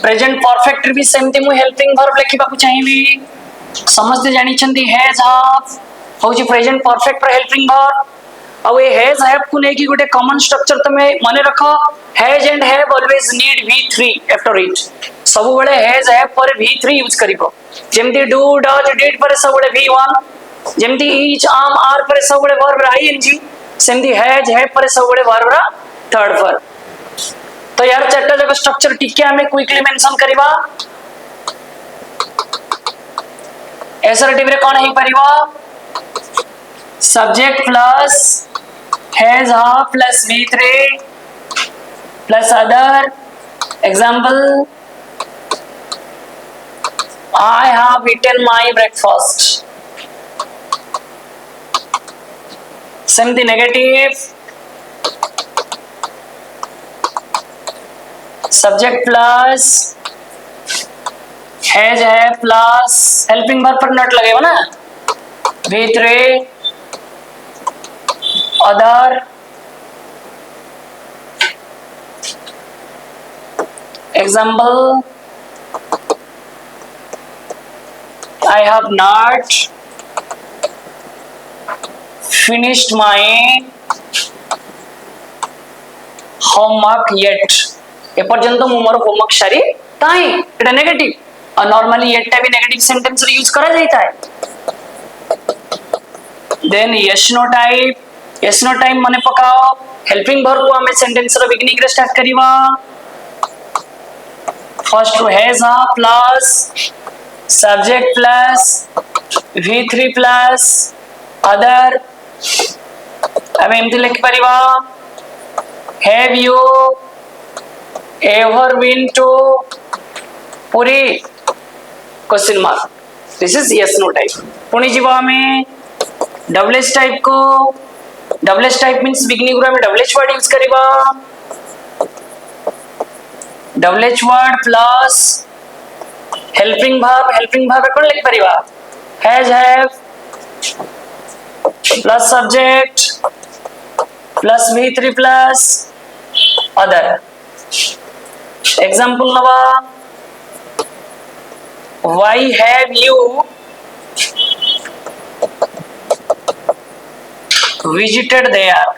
Present perfect भी सेमती मु हेल्पिंग वर्ब लिखिबा को चाहिबी समस्त जानि छंती हैज हैव होची प्रेजेंट परफेक्ट रे हेल्पिंग वर्ब अब ये हैज हैव को लेकी गोटे कॉमन स्ट्रक्चर तमे माने रखो has and have always need v3 after it सब बेले हैज हैव पर v3 यूज करिवो जेमती डू डज डिड पर सब बेले v1 जेमती ईच आम आर पर सब बेले वर्ब ing सेमती हैज हैव पर सब बेले वर्ब रा थर्ड फॉर्म तो यार चारटा जगह स्ट्रक्चर टिके हमें क्विकली मेंशन करबा एसरटिव रे कोन हे परिबा subject plus has have plus v3 plus other example I have eaten my breakfast सेमती negative subject plus has have plus helping verb पर नॉट लगेगा ना v3 other example I have not finished my homework yet एपर्यंत मु मोर homework सारी ताई एटा negative और नॉर्मली एटा भी नेगेटिव सेंटेंस रे यूज करा जाता है देन यस नो टाइप माने पकाओ हेल्पिंग वर्ब को हमें सेंटेंस रो बिगिनिंग रे स्टार्ट करिवा फर्स्ट हैज हा plus subject plus v3 plus other अब एमती लिख परिवा have you ever been to Puri question mark this is yes no type पुणी जीवा में डबल एच टाइप को double H type means beginning में डबल एच वर्ड यूज करिबा double H word plus helping verb कोन लिख परिबा has have plus subject plus v3 plus other example नवा why have you visited there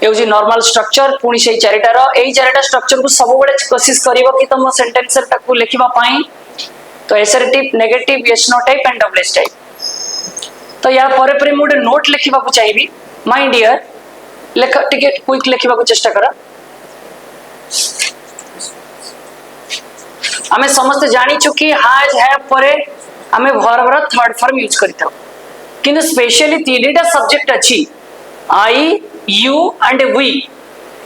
ये normal structure पुणी से चारिटा स्ट्रक्चर को सब बड़े कोशिश करिवो कि तुम सेंटेंस टाकू लिखिबा पाई तो assertive negative yes no type and double S type तो या परे परे मोडे नोट लिखिबा को चाहिबी माय डियर लेख टिके क्विक लिखिबा को चेष्टा करा हमें समस्त जानी चुकी हैज हैव परे हमें वर्ब रा थर्ड फॉर्म यूज करता किंतु स्पेशली तीनटा सब्जेक्ट अछि आई यू एंड वी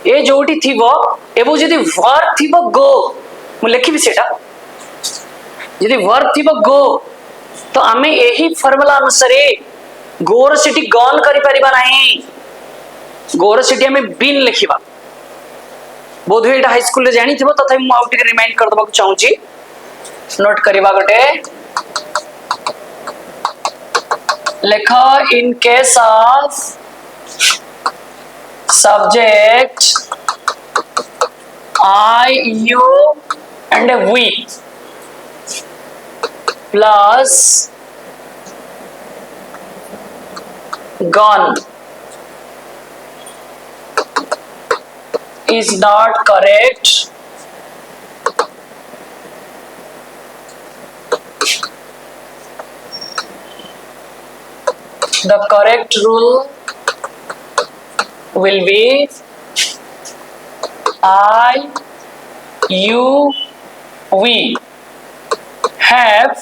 ए जोटी थिबो एबो जदी वर्ब थिबो गो मु लिखिबी सेटा जदी वर्ब थिबो गो तो हमें यही फार्मूला अनुसार गोर सिटी गॉन करि परिबा नाही गोर सिटी हमें बीन लिखिबा बोधवे एटा हाई स्कूल रे जानी थिबो तथापि मु आउट के रिमाइंड कर दबा चाहू छी नोट करिबा गटे लेखा in case of subject I you and we plus gone is not correct. The correct rule will be I, you, we have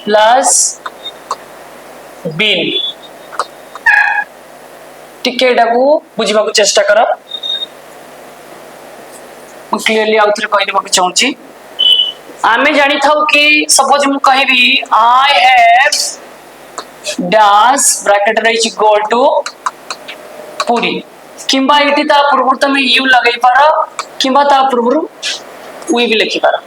plus been. टिके डाकू बुझिबा को चेष्टा करा मु क्लियरली आउथरे कहि देबा को चाहूची आमे जानि थाउ कि सपोज मु कहबी I have dash ब्रैकेट रही गो टू पूरी किंबा इति ता पूर्व तमे यू लगाई पार किंबा ता पूर्व वी भी लिखि पार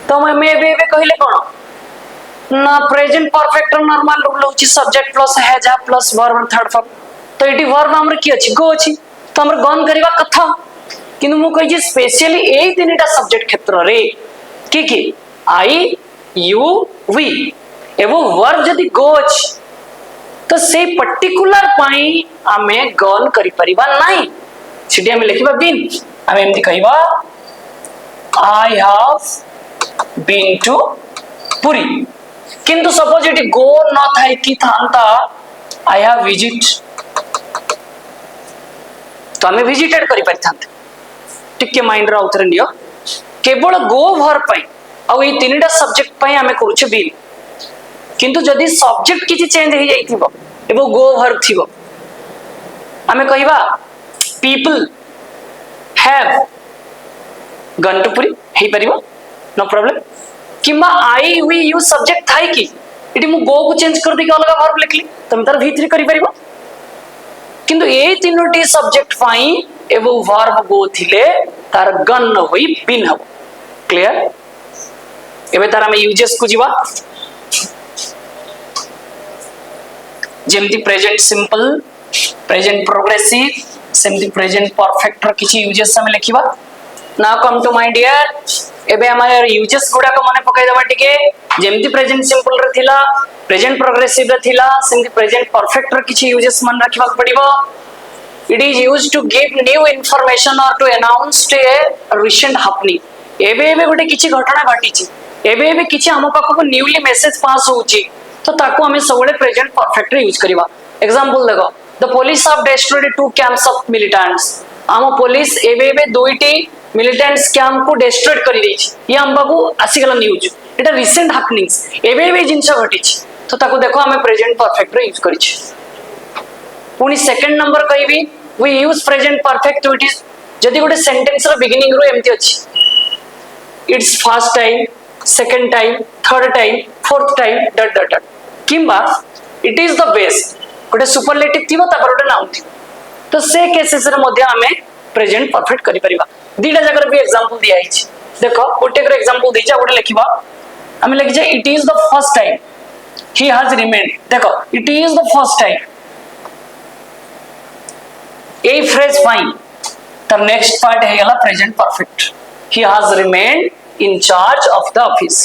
तो मैं बे कहले कोन ना प्रेजेंट परफेक्ट नॉर्मल रूल होची subject plus has plus verb third form तो इति वर्ब हमर की अछि गो अछि तो हमर गन करबा कथा किंतु मु कहि स्पेशली ए तीनटा सब्जेक्ट क्षेत्र रे कि आई यू वी एवं वर्ब जदि गो अछि तो से पर्टिकुलर पाई आमे गन करि परिबा नाही सिटी आमे लिखिबा बीन आमे एमति कहिबा I have been to Puri किंतु सपोज इट गो न थाई कि थांता आई हैव विजिट तो आमे विजिटेड करि परिथांते टिके माइंड रा उतर नियो केवल गो वर्ब पई आ ए तीनटा सब्जेक्ट पई आमे करूछे बीन किंतु जदि सब्जेक्ट किछि चेंज हो जाइथिबो एबो गो वर्ब थिबो आमे कहिबा people have gone to Puri हे परिबो नो प्रॉब्लम किंबा आई वी यू सब्जेक्ट थाई कि इटी मु गो को चेंज कर दे के अलग वर्ब लिखली तुम तार v3 करि परिबो किंतु ए तीनोटी सब्जेक्ट पाई एबो वर्ब गो थिले तार गन होई बिन हबो क्लियर एबे तार हम यूजेस को जीवा जेमती प्रेजेंट सिंपल प्रेजेंट प्रोग्रेसिव सेमती प्रेजेंट परफेक्ट र किछि यूजेस हम लिखिबा now come to my dear एबे हमारे यूजेस गुडा को मने पकाई दबा टिके जेमती प्रेजेंट सिंपल रे थिला प्रेजेंट प्रोग्रेसिव रे थिला सेमती प्रेजेंट परफेक्ट र किछि यूजेस मन रखिबा पड़िबो it is used to give new information or to announce to a recent happening एबे गोटे किछि घटना घटिछि एबे किछि हम पाखो को न्यूली मेसेज पास होउछि तो ताको हमें सबले प्रेजेंट परफेक्ट रे यूज करबा एग्जांपल देखो the police of destroyed two camps of militants हम पुलिस एबे दुईटी मिलिटेंट्स कैंप को डिस्ट्रॉय करि दैछि ये हम बाबू आसी गला न्यूज एटा रिसेंट हैपनिंग्स एबे जिंस घटिछि तो ताको देखो हमें प्रेजेंट परफेक्ट रे यूज करिछि पुनी सेकंड नंबर कहबी we use present perfect to it is जदी गोटे सेंटेंस रो बिगिनिंग रो एम्ति अछि it's first time second time third time fourth time dot dot dot किंबा इट इज द बेस्ट गोटे सुपरलेटिव थिबो तापर गोटे नाउन थिबो तो से केसेस रे मध्ये हमें प्रेजेंट परफेक्ट करि परिबा दीटा जगह भी एग्जांपल दिया हिच देखो गोटे कर एग्जांपल देजा गोटे लिखिबा हमें लिखि जे it is the first time he has remained देखो it is the first time a phrase fine the next part है गला present perfect he has remained in charge of the office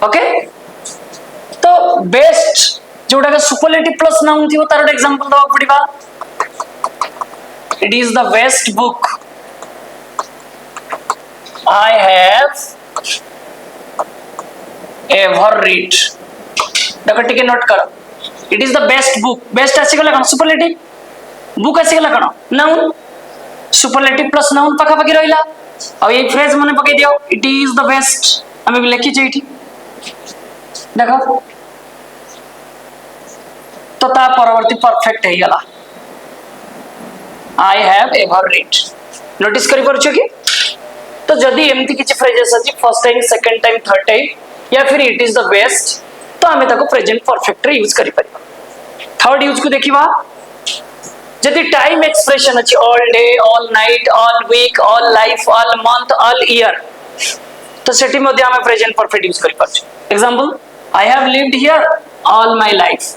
okay तो best जोटा का superlative plus noun थी वो तार example दवा पड़िबा it is the best book I have ever read देखो टिके नोट करो it is the best book best आसी गला कौन सुपरलेटिव बुक आसी गला कौन नाउन सुपरलेटिव प्लस नाउन पाखा पाखी रहिला आ ये फ्रेज मने पके दियो इट इज द बेस्ट हमें भी लिखि छै इठी देखो तो ता परवर्ती परफेक्ट है गला I have ever read notice करि परछो कि तो जदि एमती किछि फ्रेजेस अछि first time second time third time या फिर इट इज द बेस्ट तो हमें ताको प्रेजेंट परफेक्ट रे यूज करि परिबा थर्ड यूज को देखिबा जदि टाइम एक्सप्रेशन अछि all day all night all week all life all month all year तो सेठी मध्ये हमें प्रेजेंट परफेक्ट यूज करि परछु example I have lived here all my life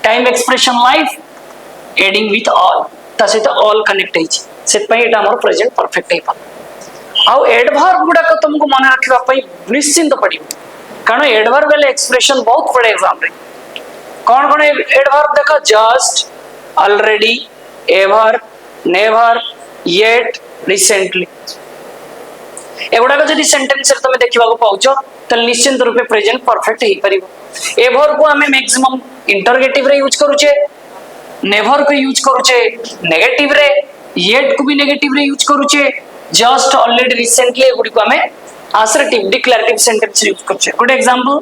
time expression life ending with all तसे तो all connect है सेत पई एटा हमर प्रेजेंट परफेक्ट है पा आउ एडवर्ब गुडा को तुमको मन रखिबा पई निश्चिंत पड़िबो कारण एडवर्ब वाले एक्सप्रेशन बहुत बड़े एग्जाम रे कौन एडवर्ब देखो just already ever never yet recently एगुडा को जदी सेंटेंस रे तुम देखिबा को पाउचो त निश्चिंत रूपे प्रेजेंट परफेक्ट हे परिबो एवर को हमें मैक्सिमम इंटरोगेटिव रे यूज करूचे नेवर को यूज करूचे नेगेटिव रे येट को भी नेगेटिव रे यूज करूचे जस्ट ऑलरेडी रिसेंटली गुडी को हमें assertive declarative sentence यूज करछे good example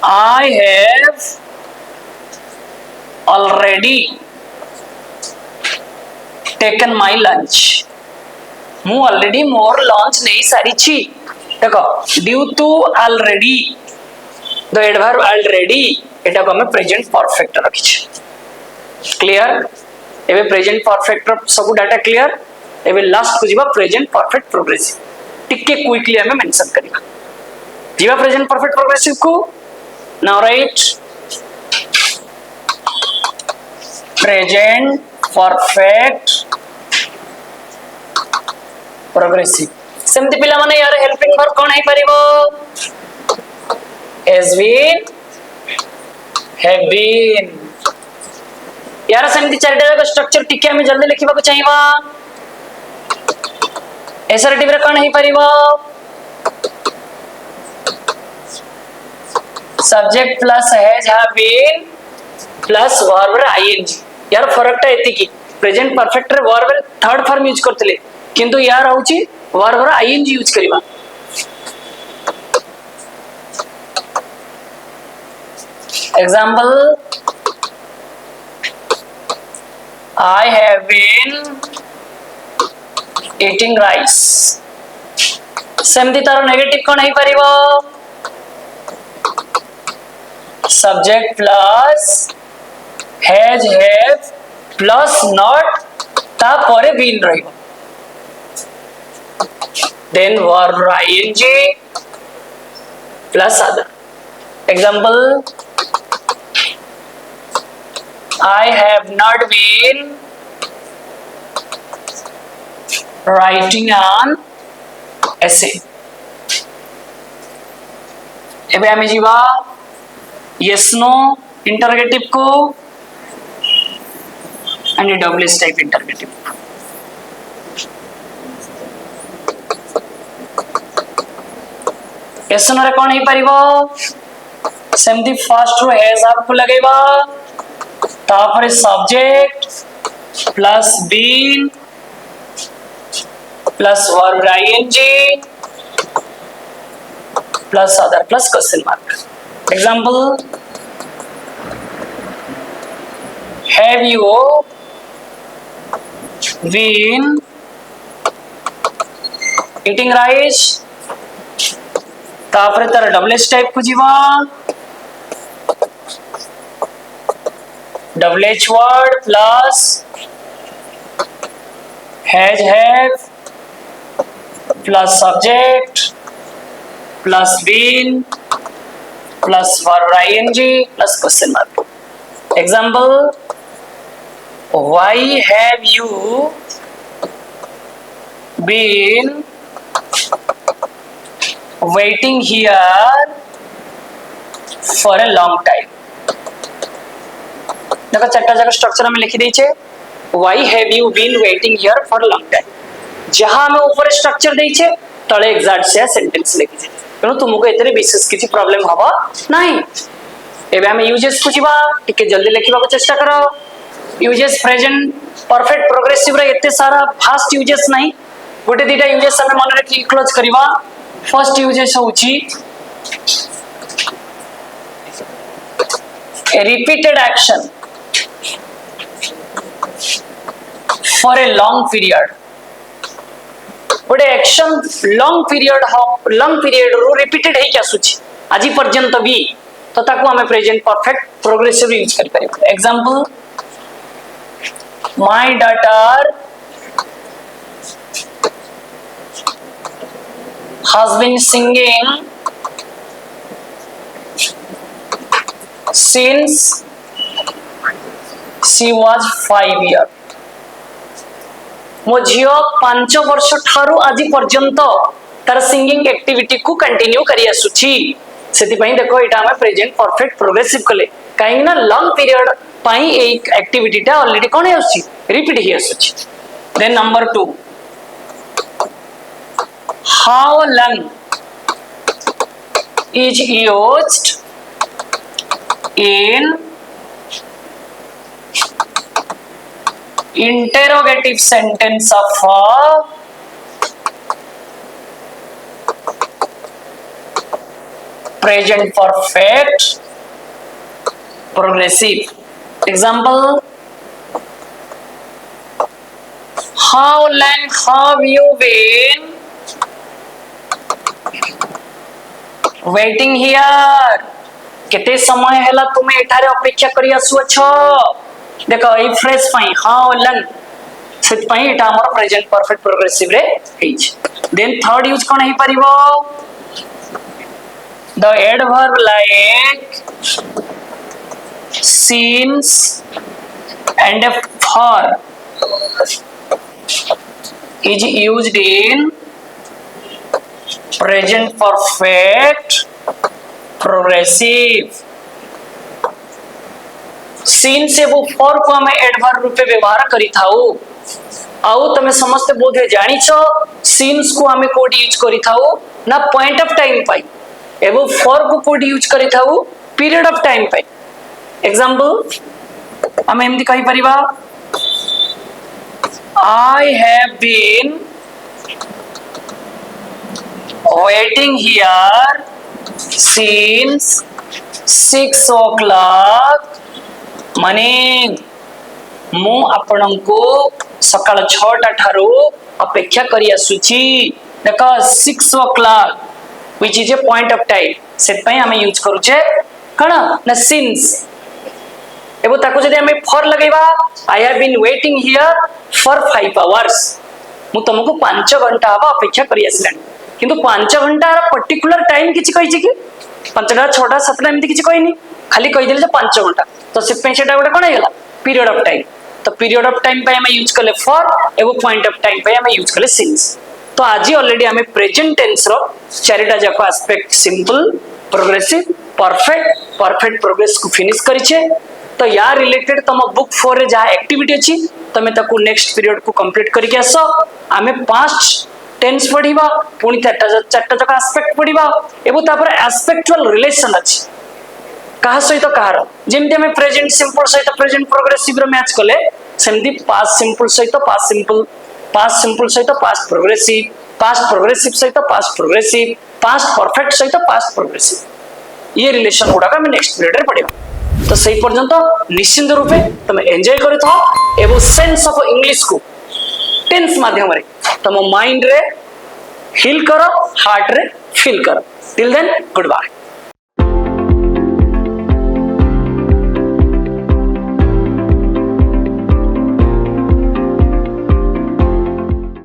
I have already taken my lunch मु ऑलरेडी मोर लंच नहीं सारी छी देखो due to already the adverb already एटा को हमें प्रेजेंट परफेक्ट रखी छी क्लियर एबे प्रेजेंट परफेक्ट सब डाटा क्लियर एबे लास्ट को जीवा प्रेजेंट परफेक्ट प्रोग्रेसिव टिके क्विकली हमें मेंशन करिबा जीवा प्रेजेंट परफेक्ट प्रोग्रेसिव को now write present perfect progressive सेमती पिला माने यार हेल्पिंग वर्ब कोन है परिबो has been have been यार सेमती चारटा का स्ट्रक्चर टिके हम जल्दी लिखिबा को चाहिबा एसरेटिव रे कोन है परिबो subject plus has have been plus verb रे आईएनजी यार फरकटा एति की प्रेजेंट परफेक्ट रे वर्ब रे थर्ड फॉर्म यूज करतले किंतु यार होची वर्ब रे आईएनजी यूज करिबा example I have been eating rice सेमती तार नेगेटिव कोन है परिबो subject plus has have plus not ता परे बीन रहिबो then verb ING plus other example I have not been writing an essay एबे आमे जीवा yes no interrogative को and WS type interrogative yes no रे कोन ही परिबो सेमती फर्स्ट रो हैज हैव को लगेबा तापर subject plus been plus verb ING plus other plus question mark example have you been eating rice तापर तार डबल टाइप को जीवा WH word plus has have plus subject plus been plus verb ing plus question mark example why have you been waiting here for a long time देखो चारटा जगह structure में लिखि देछे why have you been waiting here for a long time जहां में ऊपर structure देछे तळे exact से sentence लिखि जे तेणु तुमको एतरे विशेष किछि प्रॉब्लम हबो नाही एबे हम यूजेस को जीवा टिके जल्दी लिखिबा को चेष्टा करो यूजेस प्रेजेंट परफेक्ट प्रोग्रेसिव रे एते सारा फास्ट यूजेस नाही गोटे दिटा यूजेस हम मन रखि क्लोज करिवा फर्स्ट यूजेस होची a repeated action for a long period गोटे एक्शन लॉन्ग पीरियड रो रिपीटेड है क्या सुची आज पर्यंत भी तो ताको हमें प्रेजेंट परफेक्ट प्रोग्रेसिव यूज कर परिबो example my daughter has been singing since she was 5 years मो झियो 5 वर्ष ठारू आज पर्यंत तार सिंगिंग एक्टिविटी को कंटिन्यू करी आसुची सेति पई देखो एटा हम प्रेजेंट परफेक्ट प्रोग्रेसिव कले काई ना लॉन्ग पीरियड पई ए एक्टिविटी टा ऑलरेडी कोन आसुची रिपीट ही आसुची then number 2 how long is used in interrogative sentence of present perfect progressive example how long have you been waiting here केते समय हैला तुमे एठारे अपेक्षा करी आसु अछो देखो ई फ्रेज पई हाउ लंग सेत पई एटा हमर प्रेजेंट परफेक्ट प्रोग्रेसिव रे हेज देन थर्ड यूज कोन हे परिबो the adverb like since and for is used in present perfect progressive since वो फॉर को हमें एडवर्ब रूपे व्यवहार करी थाउ आउ तमे समस्त बोधे जानी छो सीन्स को हमें कोड यूज करी थाउ ना पॉइंट ऑफ टाइम पाई एवं फॉर को कोड यूज करी थाउ पीरियड ऑफ टाइम पाई एग्जांपल हमें एमती कहि परिबा I have been waiting here since 6 o'clock माने मु आपनको सकाळ 6टा ठारो अपेक्षा करी आसुची देखो 6 o'clock which is a point of time set पई हमें यूज करू छे कणा ना since एबो ताको जदि हमें for लगेबा I have been waiting here for 5 hours मु तुमको 5 घंटा हवा अपेक्षा करी आसलानी किंतु 5 घंटा रा पर्टिकुलर टाइम किछि कहि छि कि 5टा 6टा 7टा एमति किछि कहिनी खाली कहि देले जे 5 घंटा तो से पे सेटा गोटे कोन हेला पीरियड ऑफ टाइम तो पीरियड ऑफ टाइम पे हमें यूज करले फॉर एवं पॉइंट ऑफ टाइम पे हमें यूज करले सिंस तो आज ऑलरेडी हमें प्रेजेंट टेंस रो चारिटा जाको aspect simple progressive perfect perfect progress को फिनिश करी छे तो या रिलेटेड तम बुक 4 रे जहा एक्टिविटी अछि तमे ताको नेक्स्ट पीरियड को कंप्लीट करके आसो हमें 5 टेंस पढिबा पुनी चारटा जाको एस्पेक्ट पढिबा एवं तापर एस्पेक्चुअल रिलेशन अछि कहा सहित कहार जेमती हमें प्रेजेंट सिंपल सहित प्रेजेंट प्रोग्रेसिव रो मैच कले सेमती पास्ट सिंपल सहित पास्ट सिंपल सहित पास्ट प्रोग्रेसिव सहित पास्ट प्रोग्रेसिव पास्ट परफेक्ट सहित पास्ट प्रोग्रेसिव ये रिलेशन गुडा का हमें नेक्स्ट पीरियड रे पढिबा तो सही पर्यंत निश्चिंत रूपे तुम एंजॉय करथो एवं सेंस ऑफ इंग्लिश को टेंस माध्यम रे तुम माइंड रे फील करो हार्ट रे फील करो टिल देन गुड बाय।